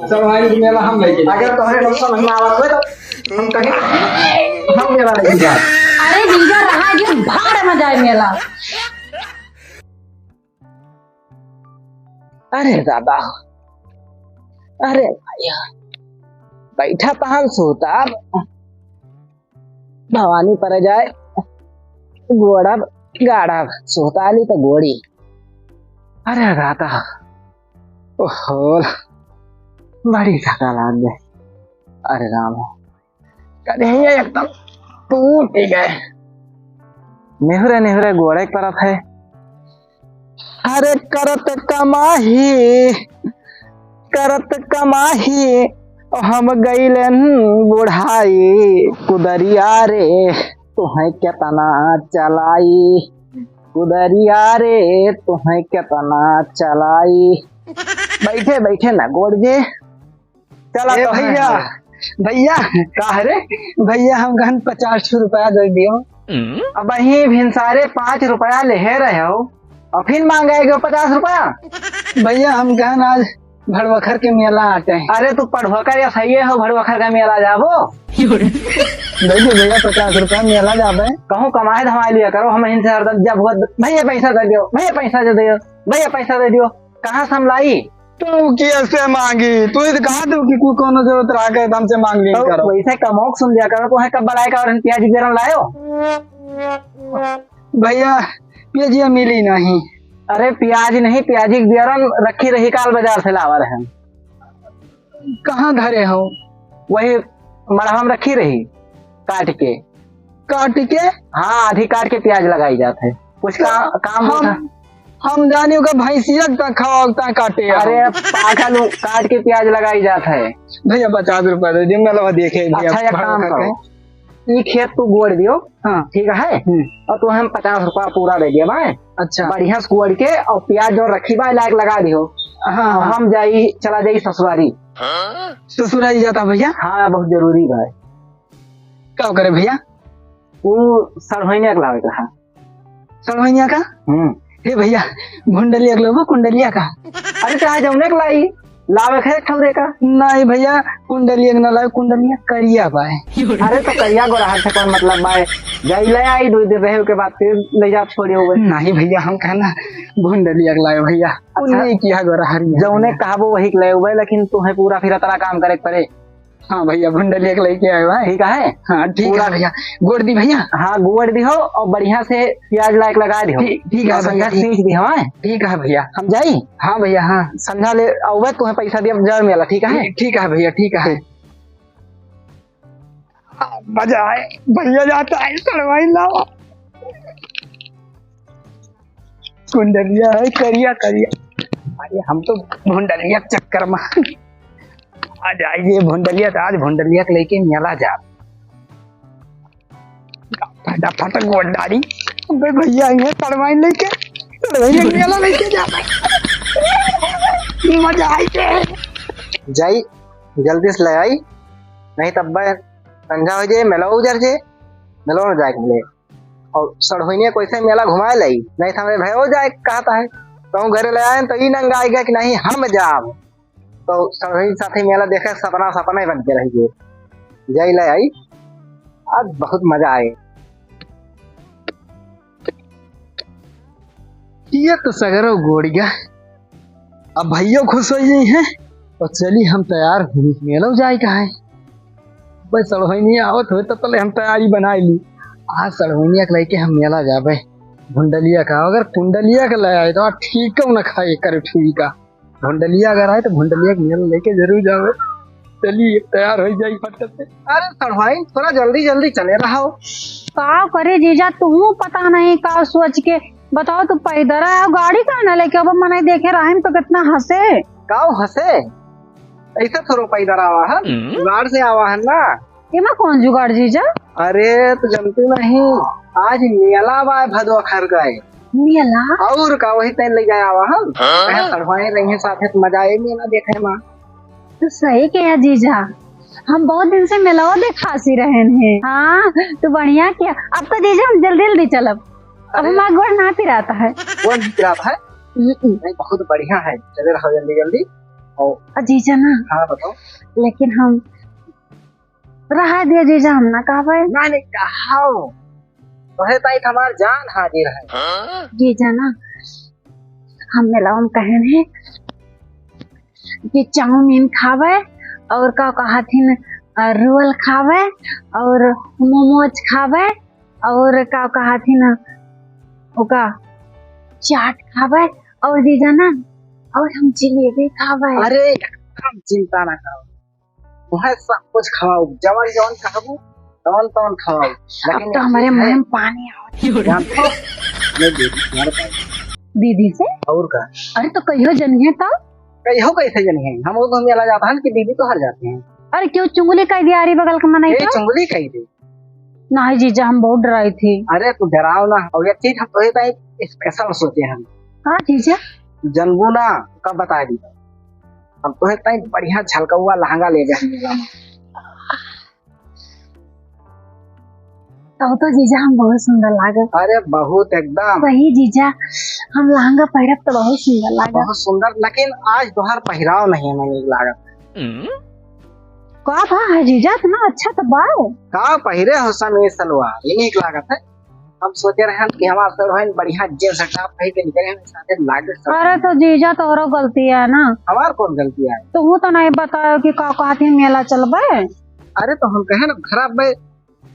सरवाई मेला हम लेके अगर तुम्हारे लोग समझ में आवा हुए तो हम कहीं हम मेला लेके जाए। अरे जीजा रहा जो भाड़ में जाए मेला। अरे दादा, अरे भैया बैठा तहन सोता भवानी पर जाए गोड़ा गाड़ा सोता ली तो गोड़ी। अरे दादा ओहो बड़ी थका लाग गए। अरे राम कहीं एकदम टूट गए। नेहरे नेहरे गोड़े की तरफ है। अरे करत कमाही हम गईलन बुढ़ाई कुदरिया रे तुम्हें केतना चलाई कुदरिया रे तुम्हें केतना चलाई। बैठे बैठे ना गोड़ जे चला तो भैया भैया कहा रे भैया हम गहन 50 रुपया दे दियो। अब ही भिनसारे 5 रुपया ले रहे हो और फिर मांगेगे 50 रुपया। भैया हम गहन आज भड़वखर के मेला आते हैं। अरे तू पढ़वकर या सही हो भड़वखर का मेला जाबो। भैया 50 रुपया मेला जाबे कहूँ कमाए धमाए लिया करो। हम इनसे हरदम जब भैया पैसा दे दियो भैया पैसा दे दियो भैया पैसा दे दियो कहाँ से हम लाई। तू कैसे मांगी तू कहा दो कि कोई कोनो जरूरत रहा के हमसे मांग ली तो करो। वैसे कमोक सुन लिया करो। तुम्हें कब बनाएगा और प्याज बेरन लायो। भैया प्याजिया मिली नहीं। अरे प्याज नहीं प्याजी बेरन रखी रही काल बाजार से लावा रहे। कहाँ धरे हो। वही मरहम रखी रही काट के। हाँ आधी काट के प्याज लगाई जाते कुछ काम हम जाने का भैंसिया तक खवाता काटे। अरे पागल काट के प्याज लगाई जाता है। भैया 50 रुपया दे दियो मेला देखे। अच्छा एक काम करो ये खेत तू गोड़ दियो। हाँ ठीक है और तू हम 50 रुपया पूरा दे दिया भाई। अच्छा बढ़िया से गोड़ के और प्याज जो रखी भाई लायक लगा दियो। हाँ हम चला जाई ससुरारी। ससुरारी जाता भैया। हाँ बहुत जरूरी भाई। क्या करे भैया वो सरहैया लावे कहा। सरहैया का हे भैया भुंडलिया लो कुंडलिया का। अरे चाहे जमने के लाई लावे खे ठल का। नहीं भैया कुंडलिया न लावे कुंडलिया करिया बाय। अरे तो करिया गोरा से कौन मतलब बाय जाई ले आई 2 दिन रहे के बाद फिर ले जा छोड़े हुए। नहीं भैया हम कहना भुंडलिया लावे भैया। अच्छा किया गोरा हरिया जौने कहबो वही ले हुए लेकिन तुम्हें पूरा फिर तरह काम करे पड़े। हाँ भैया भुंडलिया लेके आए भाई। ठीक है। हाँ ठीक है भैया गोड़ दी भैया। हाँ गोड़ दी हो और बढ़िया से प्याज लायक लगा दी हो। ठीक है भैया सींच दी हो। ठीक है भैया हम जाई। हाँ भैया हाँ संध्या ले आवे तुम्हें पैसा दिया जड़ मेला। ठीक है ठीक है भैया ठीक है। मजा आए भैया जाता है सरवाई लावा कुंडलिया है करिया। अरे हम तो भुंडलिया चक्कर में आ जाइए भुंडलिया तो आज भुंडलिया के लेके मेला जा फटाफट गोलदारी भैया सरवाई लेके मेला लेके जा मजा आई जाई जल्दी से ले आई नहीं तब संझा हो जाए मेला उजर जे मेलो न जाए मिले और सड़होइने कैसे मेला घुमाए लाई नहीं था भाई हो जाए कहता है तो घरे ले आए तो ई नंगा आएगा कि नहीं हम जाब तो सड़होइन साथी मेला देखे सपना ही बन के रही जाई ले आई आज बहुत मजा आए। ये तो सगरो गोड़िया अब भैया खुश हो गई है तो चली हम तैयार हुई मेलो जाए का है। भाई सड़होइनी आवत हो तो पहले हम तैयारी बना ली। आज सड़होइनिया के लेके हम मेला जाबे भुंडलिया का। अगर कुंडलिया का ले आए तो ठीक है न खाए करे ठीक है। भुंडलिया अगर आए तो भुंडलिया के मेला लेके जरूर जावे। चलिए तैयार हो जाए फटक से। अरे सड़होइन थोड़ा जल्दी चले रहा हो। का करे जीजा तू पता नहीं का सोच के बताओ। तू पैदल आया गाड़ी का ना लेके अब मने देखे रहे तो कितना हंसे। काऊ हंसे ऐसे थोड़ा पैदल आवा है जुगाड़ से आवा है ना। इमा कौन जुगाड़ जीजा। अरे तो जमती नहीं आज मेला बा भदोखर गए मेला और का वही तैन ले गया आवा हम सड़वाए रही साथे तो मजा आए मेला देखे माँ। तो सही कहा जीजा हम बहुत दिन से मेला देखासी रहे हैं। हाँ तो बढ़िया किया। अब तो जीजा हम जल्दी चलब। अब हमारा गोड़ ना पिराता है। वो पिराता है नहीं बहुत बढ़िया है। चले रहो जल्दी और जीजा ना, हाँ बताओ। लेकिन हम रहा दिया जीजा, हम ना कहबे। ना नहीं कहाओ, तोहे ताई हमार जान हाजिर है। जीजा ना, हम मेला में कहन है कि चाउमीन खावे और का कहथिन रोल खावे और मोमोज खावे और का कहथिन ओका चाट खावे और जीजा ना, और हम जलेबी खावे। अरे हम चिंता ना करो, तुम्हें सब कुछ खवाओ, जवन जवन खाबू तवन तवन खवाओ। अब तो हमारे मुंह में पानी आ जानते हो मैं दीदी तुम्हारे पास दीदी से। और का अरे तो कहियो जनिए तो। कहियो कैसे जन है, हम वो तो मेला जाता है कि दीदी तो हर जाते हैं। अरे क्यों चुंगली कह दिया अरे बगल का मनाई ये तो? चुंगली कही थी। नहीं जीजा, हम बहुत डराई थी। अरे तू डराओ ना, और ये चीज हम तो स्पेशल सोचे हम। हाँ जीजा, जनबू ना कब बता दी, हम तो इतना बढ़िया झलका हुआ लहंगा ले गए। तो जीजा हम बहुत सुंदर लागे। अरे बहुत एकदम सही जीजा, हम लहंगा पहरब तो बहुत सुंदर लागे। बहुत सुंदर, लेकिन आज दोहर पहराव नहीं है मैंने लागत। का था है जीजा, इतना अच्छा तो बाल का पहिरे हो समीज सलवार, ये नीक लागत है। हम सोचे रहे कि हमारा सर बढ़िया जींस टॉप पहन के निकले हैं साथे लागत। अरे तो जीजा तोरो गलती है ना, हमार कौन गलती है? तो वो तो नहीं बतायो कि का कहती मेला चलबे। अरे तो हम कहे ना खराब भाई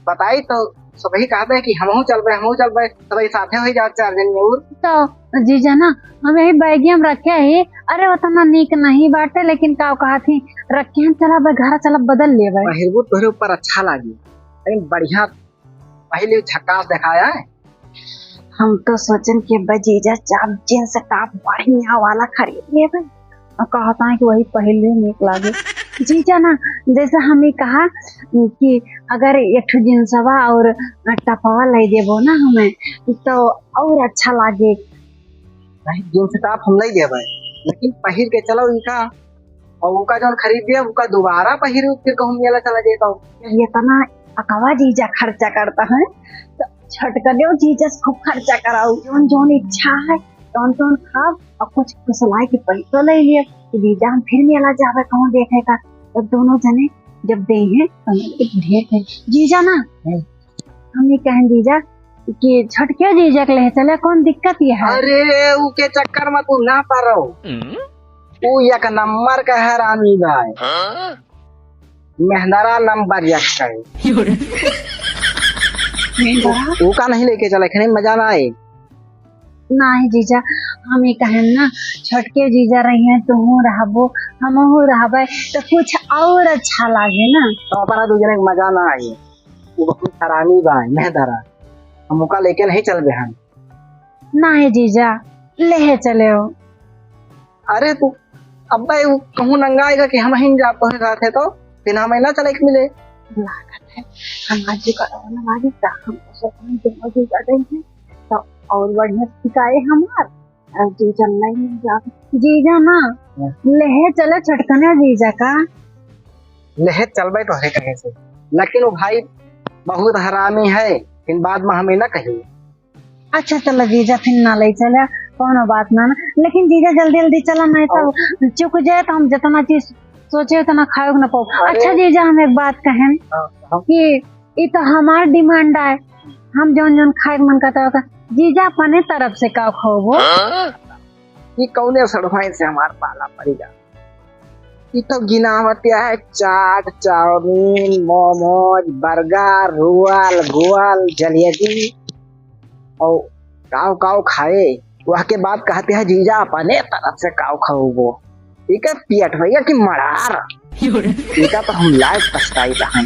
बताई तो सभी कहते हैं कि हमहू चलबे सभी साथे हो जाओ 4 दिन में। और तो जीजा ना, हम यही बैगी में रखे ही। अरे उतना नीक नहीं बाटे, लेकिन का कहती रखे हम चला घर चला बदल लेबे। पहिरबू तोहरे ऊपर अच्छा लागी, लेकिन बढ़िया पहले झकास दिखाया है। हम तो सोचन कि जीजा चाप जींस टॉप बढ़िया वाला खरीद लेबे, और कहता है कि वही पहले नीक लागे। जीजा ना, जैसे हमें कहा कि अगर एक ठो जींसवा और टपवा ले देबो ना हमें तो और अच्छा लागे। नहीं जींस टॉप हम नहीं देबे, लेकिन पहिर के चलो इनका, और उनका जो खरीद दिया उनका दोबारा पहिर फिर कहूँ मेला चला देता हूँ। ये तना अकवा जीजा खर्चा करता है, तो छटका दो जीजा खूब खर्चा कराओ, जोन जोन इच्छा है तोन तोन खाओ, और कुछ फुसलाई के पैसा ले लिए कि जीजा हम फिर मेला जावे कहूँ देखेगा। तो दोनों जने जब दे हैं तो ढेर थे जीजा ना, हम ये कहें जीजा कि छटके जीजा के ले चले, कौन दिक्कत ये है? अरे उके चक्कर में तू ना पारो, वो एक नंबर का है रानी भाई, मेहंदरा नंबर एक का वो का नहीं लेके चले, खने मजा ना आए। नहीं जीजा, हम ये कहें ना छटके जीजा रही हैं, तुम रहबो हम रहबे तो कुछ और अच्छा लागे ना। तो अपना दूसरे को मजा ना आए, वो बहुत हरामी भाई मेहंदरा, हम उका लेके नहीं चल बे हम। नहीं जीजा, ले चले हो। अरे तू अब भाई कहूँ नंगा आएगा कि हम ही जा तो साथ तो फिर हमें ना चले मिले लागत है हम आज करवाना वाली का, हम तो दोनों जीजा देंगे तो और बढ़िया सिखाए हमार जीजा नहीं जा। जीजा ना ले चले छटकने जीजा का, ले चल भाई तो कहे से, लेकिन वो भाई बहुत हरामी है, फिर बाद में हमें ना कहिए। अच्छा चलो जीजा, फिर ना ले चले कोनो बात ना, लेकिन जीजा जल्दी जल्दी चला, नहीं तो चुक जाए तो हम जितना चीज सोचे उतना खाओ न पाओ। अच्छा जीजा, हम एक बात कहें कि ये तो हमार डिमांड है, हम जोन जोन खाए मन करता होगा जीजा अपने तरफ से का खाओ। ये कौने सड़वाई से हमार पाला पड़ेगा, ये तो गिनावतिया है चाट चाउमीन मोमोज बर्गर रोल गोल जलेबी और काव काव खाए, वह के बाद कहते हैं जीजा अपने तरफ से काव खाओ। वो ठीक है पियट भैया की मरार इनका तो हम लाइफ पछताई था,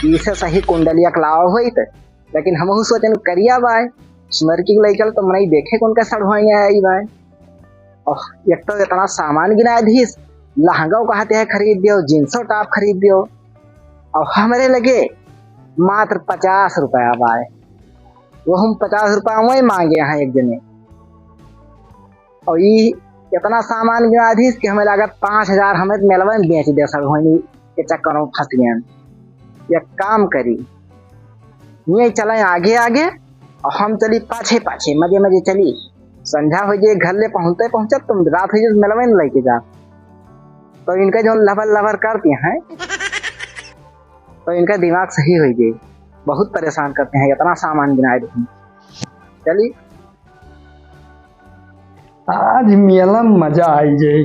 इसे सही कुंडलिया लावा हुई थे, लेकिन हम सोचन करिया भाई स्मरकी ले चल तो मनाई देखे कौन का सड़वाइया आई भाई। और एक तो इतना सामान गिना धीस, लहंगा कहते हैं खरीद दियो, जींसो टॉप खरीद दियो, और हमारे लगे मात्र 50 रुपया भाई, वो हम 50 रुपया वही मांगे हैं एक जने, और ये इतना सामान गिना दी कि हमें लागत 5000 हमें मेलवा में बेच दे सब होनी के चक्कर में फंस गए। एक काम करी ये चले आगे आगे और हम चली पाछे पाछे मजे मजे चली, संध्या हो जाए घर ले पहुंचते पहुंचत तुम रात हो जाए मेलवा में लेके जा। तो इनका जो लवर लवर करते हैं तो इनका दिमाग सही हो जाए। बहुत परेशान करते हैं, इतना सामान गिनाए देखें। चलिए आज मेला में मजा आई जाए।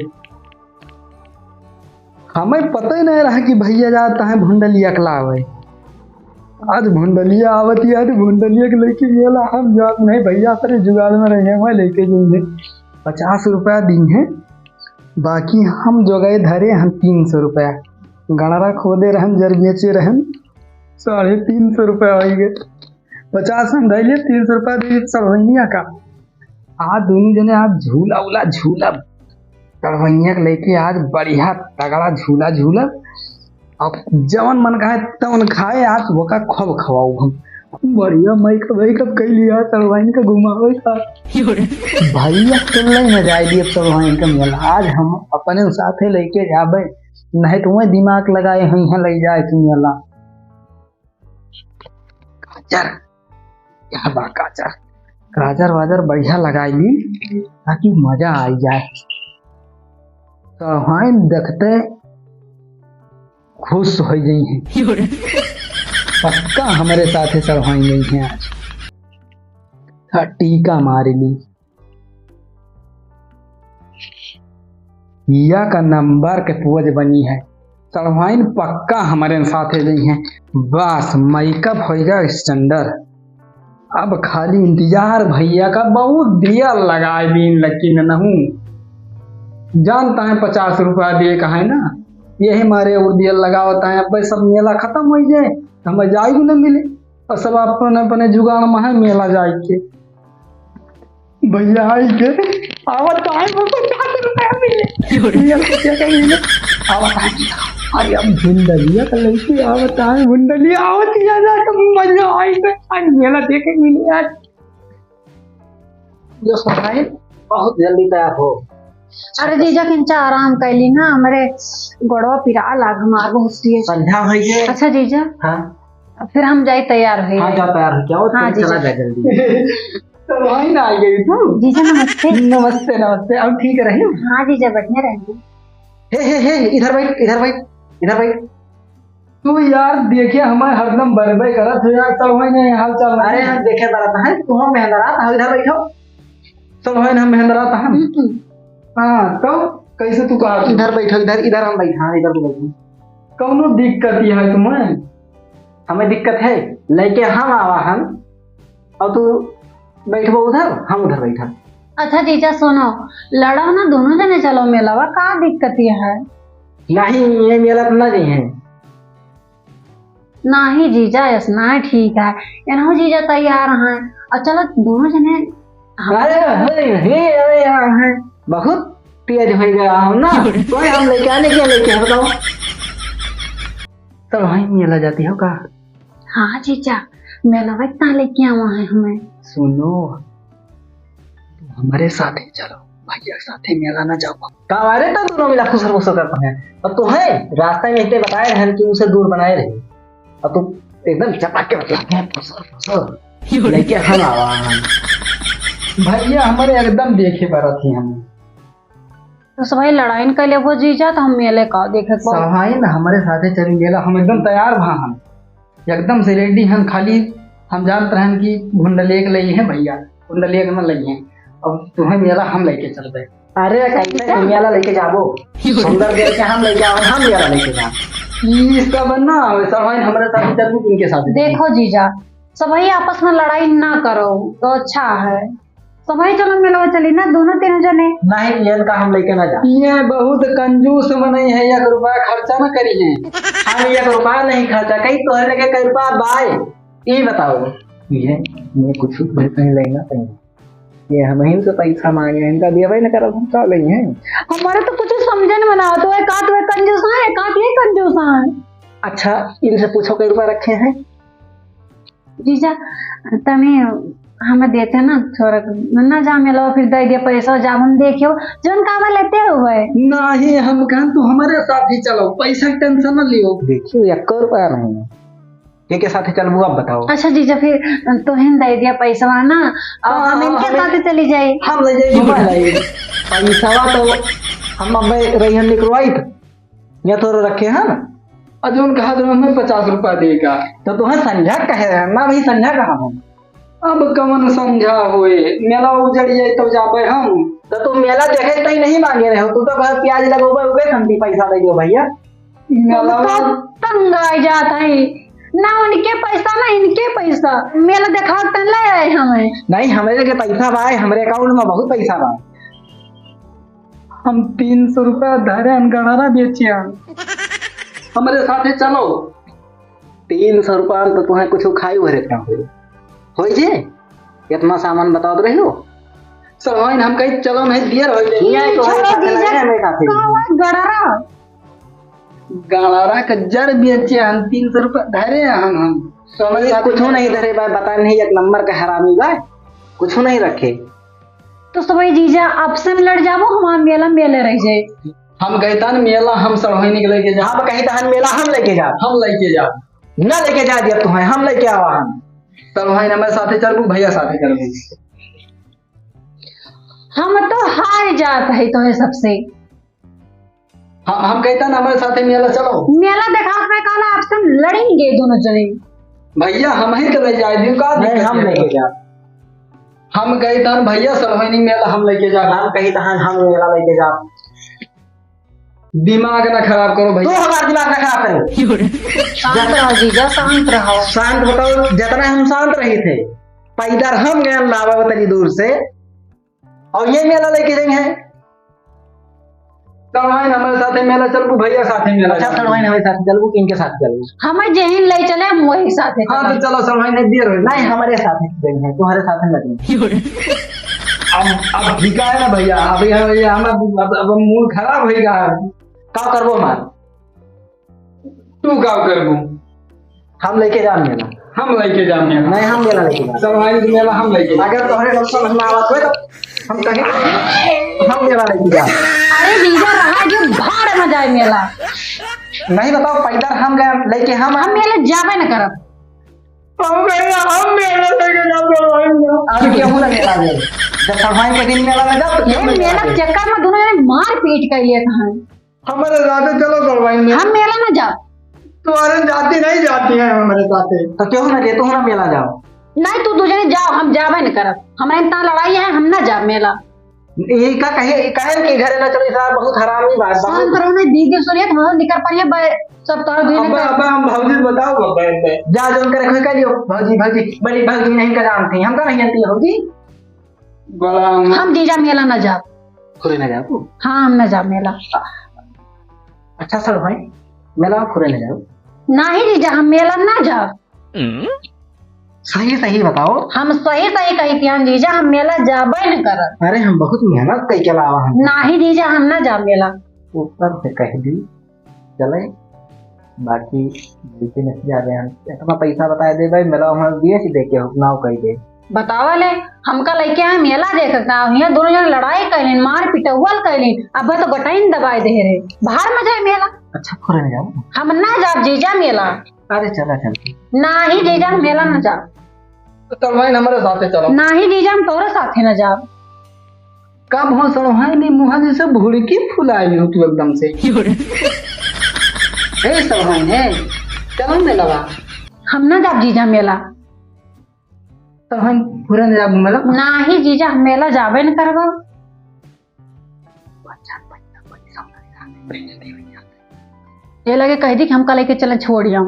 हमें पता ही नहीं रहा कि भैया जाता है भुंडलिया के लावे। आज भुंडलिया आवती है तो भुंडलिया के लेके मेला हम जात नहीं भैया सारे जुगाड़ में रहे हैं लेके जाएंगे। 50 रुपया दी है, बाकी हम जो गए धरे हम 300 रुपया गणरा खोदे रहन जर बेचे रहन 350 रुपया हो गए। 50 हम धैलिए 300 रुपया दे चढ़वैया का। आज दोनों जने आज झूला उला झूला चढ़वैया के लेके आज बढ़िया तगड़ा झूला झूला। अब जवन मन खाए तवन खाए आज वो का खूब खवाऊ हम बढ़िया मेकअप कर लिया चढ़वाइन का घुमावे था भैया चल रही मजा आई लिए चढ़वाइन का मेला। आज हम अपने साथे लेके जाबे नहीं तो वही दिमाग लगाए यहाँ ले जाए तू मेला। गाजर यहाँ बा गाजर गाजर वाजर बढ़िया लगाई ली ताकि मजा आई जाए। चढ़वाइन देखते खुश हो गई हैं। पक्का हमारे साथ चढ़वाई गई हैं आज। टीका मार ली या का नंबर के पोज बनी है। चढ़वाइन पक्का हमारे साथ गई हैं। बस मेकअप होगा स्टैंडर्ड। अब खाली इंतजार भैया का बहुत दिया लगाए दिन लेकिन नहूं जानता है 50 रुपया दिए का है ना यही मारे वो दिया लगा होता है। अब सब मेला खत्म हो जाए हमें जाए न मिले और सब अपने अपने जुगाड़ में है मेला जाए के भैया आई के आवत आए 50 रुपया मिले आवत आए। अरे अब भुंडलिया का लड़की आवत आए भुंडलिया आवत ज्यादा मजा आई आज मेला देखे मिले। आज जो सफाई बहुत जल्दी तैयार हो। अरे जीजा किंचा आराम कैली ना हमारे गोड़वा पिरा लाग मार बहुत सी संध्या हो गई। अच्छा जीजा हाँ फिर हम जाए तैयार है। हाँ जा तैयार हो क्या हो हाँ, चला जा जल्दी। तो वही ना आ गई तू। जीजा नमस्ते। नमस्ते नमस्ते। अब ठीक रहे। हाँ जीजा बढ़िया रहेंगे। हे इधर बैठ इधर बैठ इधर बैठ। तू यार देखे हमारे हरदम बरबे करत हो यार चढ़वाई नहीं हाल चाल। अरे हम देखे बराता है तुम मेहंदरा इधर बैठो। चढ़वाई हम मेहंदरा था। हाँ तो कैसे तू कहा इधर बैठो इधर हम बैठा इधर तो बैठो। कौनो दिक्कत है तुम्हें? हमें दिक्कत है लेके हम आवा हम और तू बैठो उधर हम उधर बैठा। अच्छा जीजा सुनो लड़ाओ ना दोनों जने चलो मेलावा का दिक्कत है? नहीं ये मेला तो ना है। नहीं जीजा यस ना ठीक है एनो जीजा तैयार हैं और चलो दोनों जने। अरे यहाँ है बहुत तेज हो गया हम ना कोई हम लेके आने के लेके बताओ। तो वही मेला जाती हो का? हाँ जीजा मेलावा इतना लेके आवा है हमें। सुनो हमारे साथ ही चलो भैया साथ ही मेला ना जाओ। अरे तो दोनों मिला खुसर खुसर करते हैं। अब तो है रास्ते में इतने बताए रहे कि उसे दूर बनाए रहे अब तुम एकदम चपाके लेके हम आवा। भैया हमारे एकदम देखे पर थी हम तो सभी लड़ाई कर ले वो जीजा तो हम मेले का देखे सभाई ना हमारे साथ चली मेला हम एकदम तैयार भा हम एकदम से रेडी हम खाली हम जानते हैं कि भुंडलिया के लिए है भैया भुंडलिया के ना लिए हैं। अब तुम्हें मेला हम लेके चल रहे। अरे कैसे मेला लेके जाबो सुंदर देर के हम लेके आओ हम मेला लेके जा इसका बनना सभाई हमारे साथ चल उनके साथ। देखो जीजा सभी आपस में लड़ाई ना करो तो अच्छा है। सभी चलो मिलो चली ना दोनों तीनों जने। नहीं ये का हम लेके ना जा। ये बहुत कंजूस बने है 1 रुपया खर्चा ना करी है। हम 1 रुपया नहीं खर्चा कहीं तो लगे कई रुपया बाय ये बताओ। ये मैं कुछ नहीं लेना चाहिए ये हम ही से पैसा मांगे इनका दिया भाई ना करो हम क्या लेंगे हैं। हमारे तो कुछ समझे नहीं बना तो एक आध कंजूस है एक आध ये कंजूस है। अच्छा इनसे पूछो कई रुपया रखे हैं। जीजा तमे हमें देते ना थोड़ा ना जा मिलो फिर दे दिया पैसा जब हम देखियो जोन काम लेते हुए नहीं हम कहन तू हमारे साथ ही चलो पैसा की टेंशन न लियो। देखियो 1 रुपया नहीं के साथ चलबू अब बताओ। अच्छा जीजा फिर तो हिन दे दिया पैसा ना और हम इनके साथ चली जाए। हम ले जाए पैसा तो हम अब रही निकलवाई ये तो रखे हैं ना। अजून कहा तो हमें 50 रुपया देगा। तो तुम्हें समझा कहे ना भाई, समझा कहा हम। अब कमन समझा हुए मेला उजड़ जाए तब जाबे हम। तो तुम मेला देखे तो ही नहीं मांगे रहे हो, तू तो घर प्याज लगोगे उगे समझी पैसा दे दो भैया। मेला तो तंग आ जाता है ना, उनके पैसा ना इनके पैसा, मेला देखा तो ले आए हमें। नहीं हमारे के पैसा भाई, हमारे अकाउंट में बहुत पैसा बा। हम 300 रुपया धरे गणारा बेचे हमारे साथे चलो। 300 रुपया तो तुम्हें कुछ खाई हुए रहता हो जे इतना सामान बता दो रही हो। सलवाइन हम कहीं चलो नहीं देर हो ये तो है साथे लगे हैं मेरे साथे। गड़ारा गणारा का जड़ बेचे हम 300 रुपया धरे हम तो हमारे साथ कुछ नहीं धरे भाई, बता नहीं एक नंबर का हरामी भाई, कुछ नहीं रखे। तो सब जीजा आपसे में लड़ जाबो, हमारा मेला मेले रह जाए। हम गए था मेला हम सड़ोही निकले के जा। जहाँ पे कहीं तहन मेला हम लेके जा, हम लेके जा ना लेके जा दिया तुम्हें, हम लेके आवा हम। सलवाइन हमारे साथे चलबू, भैया साथे चलबू। हम तो हार जात है तो है सबसे। हम कहता ना हमारे साथे मेला चलो। मेला देखा में कहना आपसे हम लड़ेंगे दोनों जने। भैया हम ही के ले जाए दिन का नहीं हम लेके जा। हम गए था भैया सलवाइनी मेला हम लेके जा। हम कहीं तहन हम मेला लेके जा। दिमाग ना खराब करो तो भैया। हमारा दिमाग ना खराब करो। शांत रहो जीजा, शांत रहो। शांत बताओ, जितना हम शांत रहे थे पैदल हम गए लावा तनी दूर से, और ये मेला लेके जाएंगे। सलवाइन हमारे साथे मेला चलबू, भैया साथे मेला। अच्छा सलवाइन हमारे साथ चलबू कि इनके साथ चलबू? हमें जहीन ले चले हम वही साथ हाँ तो चलो सलवाइन नहीं देर हो। नहीं हमारे साथ जाएंगे, तुम्हारे साथ में नहीं। अब ठिका है ना भैया, अभी अब मूड खराब होगा। का करबो हमार? तू का करबू? हम लेके जा मेला। हम लेके जा मेला। नहीं हम मेला लेके जा। सलवाइन की मेला हम लेके जा। अगर तुम्हारे लोग समझ में आवत हो तो हम कहीं हम मेला लेके जा। अरे जीजा रहा जो भाड़ में जाए मेला। नहीं बताओ पैदल हम गए लेके हम मेला जाबे न करब। हम मेला लेके जा। अभी क्यों ना मेला जाए? जब सलवाइन के दिन मेला में जाओ तो ये क्यों नहीं मेला जाओगे? चक्कर में दोनों जने मार पीट कर लिए कहां। हमारे साथे चलो सलवाइन में। हम मेला न जाओ। तुम्हारे जाती नहीं जाती है हमारे साथे। तो क्यों ना जे तुम ना मेला जाओ। नहीं तू दूसरे जाओ, हम जाबे न करब। हमारे इतना लड़ाई है, हम न जाब मेला। ये का कहे कि घरे ना चलो, साहब बहुत हरामी बात। शांत रहो ना दीदी, सुनिए वहां निकल पड़िए सब तार भी अब हम भौजी बताओ जा जो उनका रखो कर लियो। भौजी भौजी बड़ी भौजी नहीं का जानती, हम का नहीं जानती है भौजी। बड़ा हम जीजा मेला न जाब। खुरे ना जाओ। हाँ हम न जाब मेला। अच्छा सर भाई मेला खुरे ना जाओ। नहीं जीजा हम मेला न जाब। सही सही बताओ। हम सही सही कही थी हम जीजा, हम मेला जाबे न करब। अरे हम बहुत मेहनत कई के लावा हम। नहीं जीजा हम न जाब मेला। ऊपर से कह दी चले, बाकी बिल्कुल नहीं जा रहे हैं। इतना पैसा बता दे भाई, मेला हम दिए सी देके अपना कह दे। बतावा ले हमका लइके है मेला देख सकता है, दोनों जन लड़ाई कैलिन, मार पिटौल कैलिन, अब तो गटाइन दबाई दे रहे। बाहर में जाए मेला। अच्छा खुरे ना जाओ। हम ना जाब जीजा मेला। अरे चला चल। नहीं जीजा हम मेला न जाब। सलवाइन हमारे साथे चलो। नहीं जीजा हम तोरे साथे न जाब। कब हो सलवाइन मुहा जैसे भुड़की फुलाई हो तू एकदम से। ए सलवाइन है चलो मेला बा। हम न जाब जीजा मेला। सलवाइन पूरा नहीं जाबू मेला। नहीं जीजा हम मेला जाबे न करब। ये लगे कह दी कि हमका लेके चले छोड़ जाओ,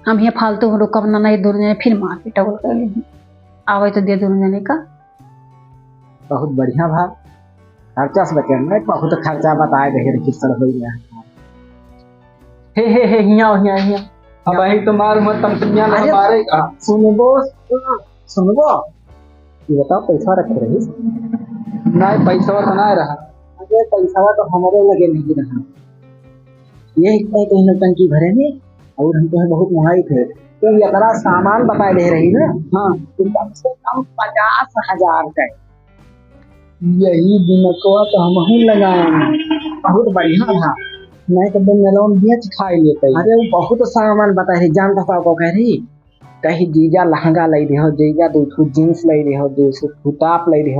हम ये फालतू रुकब ना, नहीं दोनों जने फिर मार पिटौल कैलिन। आवे तो दे दोनों जने का। बहुत बढ़िया भाव खर्चा से बचे में बहुत खर्चा बताए रहे किसर हो गया। हे हिया हिया हिया। अब ही तुम्हार मत तमसिया अरे, मारेगा। सुनबो सुनबो ये बताओ पैसा रखे रही? नहीं पैसा तो नहीं रहा। अरे पैसा तो हमारे लगे नहीं रहा, ये इतना कहीं नौटंकी भरे में, और हमको है बहुत महंगाई थे तो ये तरह सामान बताए दे रही ना। हाँ तो कम से कम 50,000 का। यही दिनकवा तो हम ही लगाएंगे। बहुत बढ़िया था। नहीं तो मेलोन बेच खाई लेते। अरे वो बहुत सामान बताए रही, जान पापा को कह रही कहीं जीजा लहंगा ले रही, जीजा 2 जींस ले रही, 2 टॉप ले रही,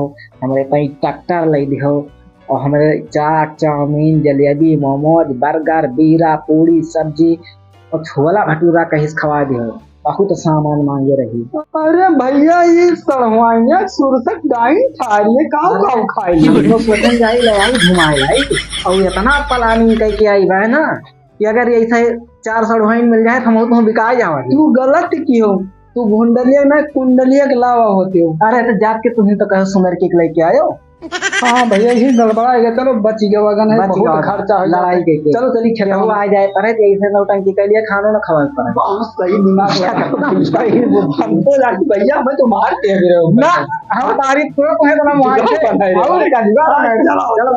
हमारे पास ट्रैक्टर ले रही, और हमारे चाट चाउमीन जलेबी मोमोज बर्गर बीरा पूरी सब्जी और छोला भटूरा कहीं खवा दे बहुत सामान मांगे रही। अरे भैया ये सड़वाइया सुरसक डाइन खा रही है काम खाई तो सोचन जाई लगाई घुमाई लाई और इतना प्लानिंग करके आई बा ना कि अगर ऐसे 4 सड़वाइन मिल जाए तो हम तो बिका जाओगे। तू गलत की हो, तू भुंडलिया में कुंडलिया के लावा होते हो। अरे तो जात के तुम्हें तो कहो सुमर के लेके आयो। हाँ भैया ये गड़बड़ाएगा, चलो बच गया वगन है, बहुत खर्चा हो लड़ाई के चलो चली खेल आ जाए पर ऐसे नौटंकी के लिए खाना न खवा पर बहुत सही दिमाग लगा भैया मैं तो मार के ना हम तारीफ को है तो हम मार के चलो